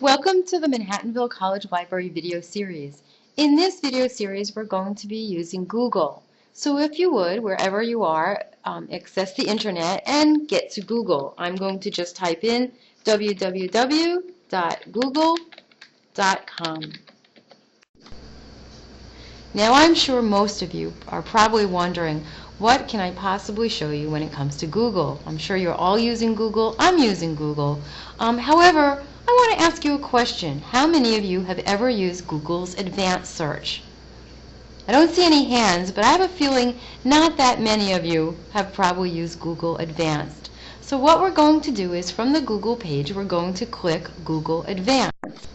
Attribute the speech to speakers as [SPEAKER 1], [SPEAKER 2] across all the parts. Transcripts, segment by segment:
[SPEAKER 1] Welcome to the Manhattanville College Library video series. In this video series, we're going to be using Google. So if you would, wherever you are, access the internet and get to Google. I'm going to just type in www.google.com. Now I'm sure most of you are probably wondering, what can I possibly show you when it comes to Google? I'm sure you're all using Google. I'm using Google. However, I want to ask you a question. How many of you have ever used Google's advanced search? I don't see any hands, but I have a feeling not that many of you have probably used Google Advanced. So what we're going to do is from the Google page, we're going to click Google Advanced.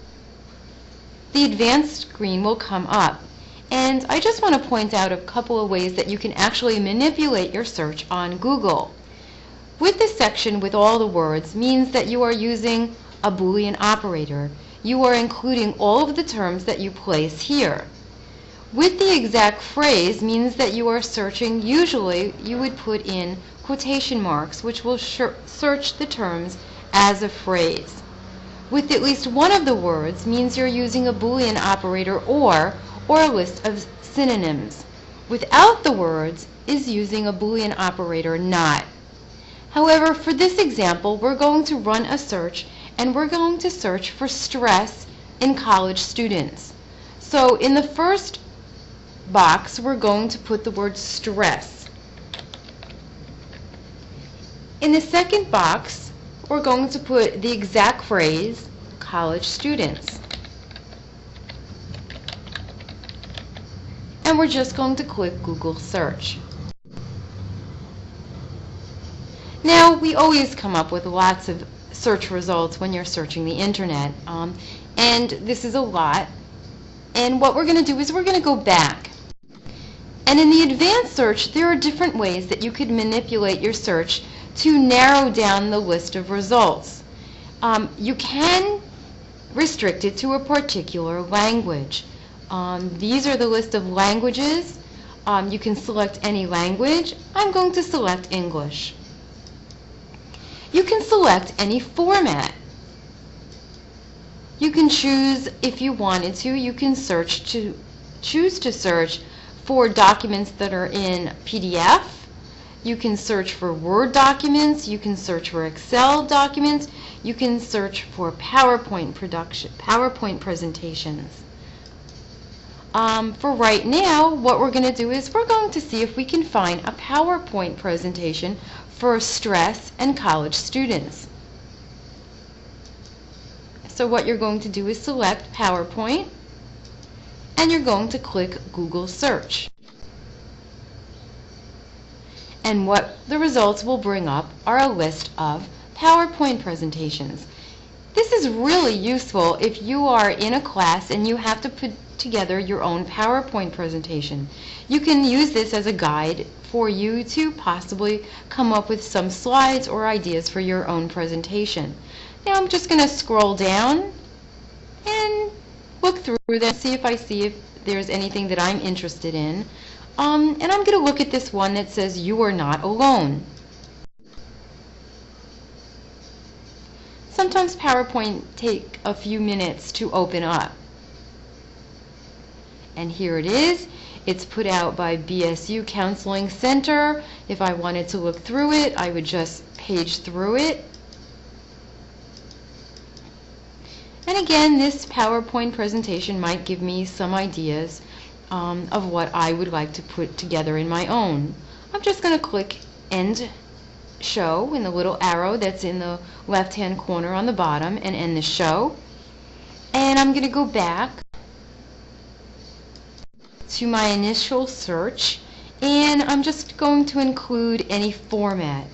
[SPEAKER 1] The advanced screen will come up. And I just want to point out a couple of ways that you can actually manipulate your search on Google. With this section with all the words means that you are using a Boolean operator. You are including all of the terms that you place here. With the exact phrase means that you are searching, usually you would put in quotation marks, which will search the terms as a phrase. With at least one of the words means you're using a Boolean operator or a list of synonyms. Without the words is using a Boolean operator not. However, for this example, we're going to run a search and we're going to search for stress in college students. So in the first box, we're going to put the word stress. In the second box, we're going to put the exact phrase, college students. And we're just going to click Google search. Now, we always come up with lots of search results when you're searching the internet, and this is a lot. And what we're going to do is we're going to go back. And in the advanced search, there are different ways that you could manipulate your search to narrow down the list of results. You can restrict it to a particular language. These are the list of languages. You can select any language. I'm going to select English. You can select any format. You can choose, if you wanted to, you can choose to search for documents that are in PDF. You can search for Word documents. You can search for Excel documents. You can search for PowerPoint presentations. For right now, what we're going to do is we're going to see if we can find a PowerPoint presentation for stress and college students. So what you're going to do is select PowerPoint and you're going to click Google search. And what the results will bring up are a list of PowerPoint presentations. This is really useful if you are in a class and you have to put together your own PowerPoint presentation. You can use this as a guide for you to possibly come up with some slides or ideas for your own presentation. Now I'm just going to scroll down and look through them, see if there's anything that I'm interested in. And I'm going to look at this one that says "You are not alone." Sometimes PowerPoint take a few minutes to open up. And here it is. It's put out by BSU Counseling Center. If I wanted to look through it, I would just page through it. And again, this PowerPoint presentation might give me some ideas of what I would like to put together in my own. I'm just going to click End Show in the little arrow that's in the left-hand corner on the bottom and end the show. And I'm going to go back to my initial search, and I'm just going to include any format.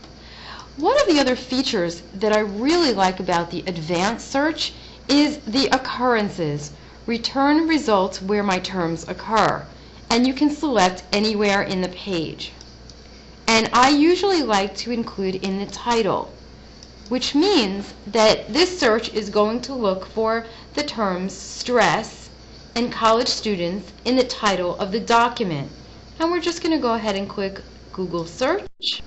[SPEAKER 1] One of the other features that I really like about the advanced search is the occurrences. Return results where my terms occur, and you can select anywhere in the page. And I usually like to include in the title, which means that this search is going to look for the terms stress and college students in the title of the document. And we're just going to go ahead and click Google search,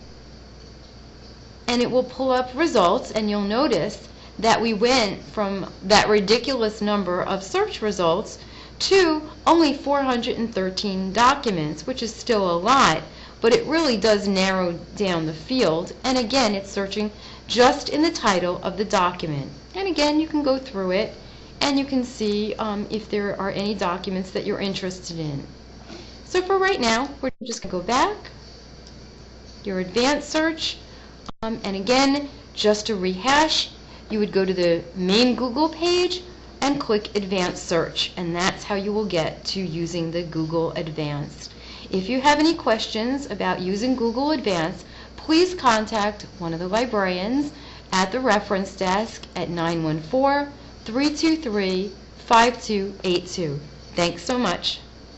[SPEAKER 1] and it will pull up results, and you'll notice that we went from that ridiculous number of search results to only 413 documents, which is still a lot, but it really does narrow down the field. And again, it's searching just in the title of the document. And again, you can go through it and you can see if there are any documents that you're interested in. So for right now, we're just going to go back, your advanced search, and again, just to rehash, you would go to the main Google page and click Advanced Search, and that's how you will get to using the Google Advanced. If you have any questions about using Google Advanced, please contact one of the librarians at the reference desk at 914-323-5282. Thanks so much.